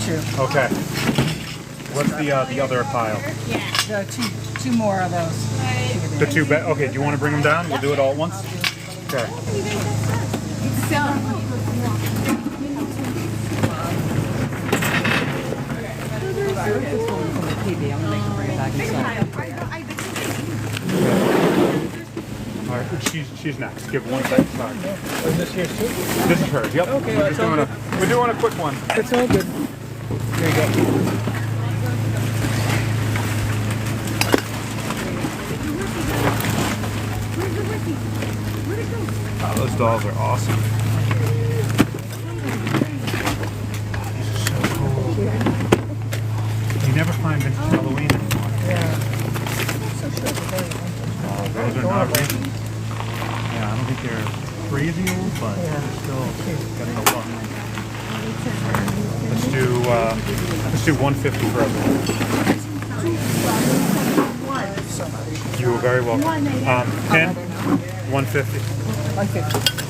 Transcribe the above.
two. Okay. What's the other pile? The two more of those. The two okay, do you want to bring them down? We'll do it all at once? Okay. All right, she's next. Give one second. Sorry. Is this yours too? This is hers. Yep. Okay, We're doing a quick one. It's all good. There you go. Oh, those dolls are awesome. These are so cool. You never find vintage Halloween anymore. Yeah. Oh, those are not recent. Yeah, I don't think they're crazy old, but they're still got no luck. Let's do 150 for everyone. You are very welcome. Pin 150. 150.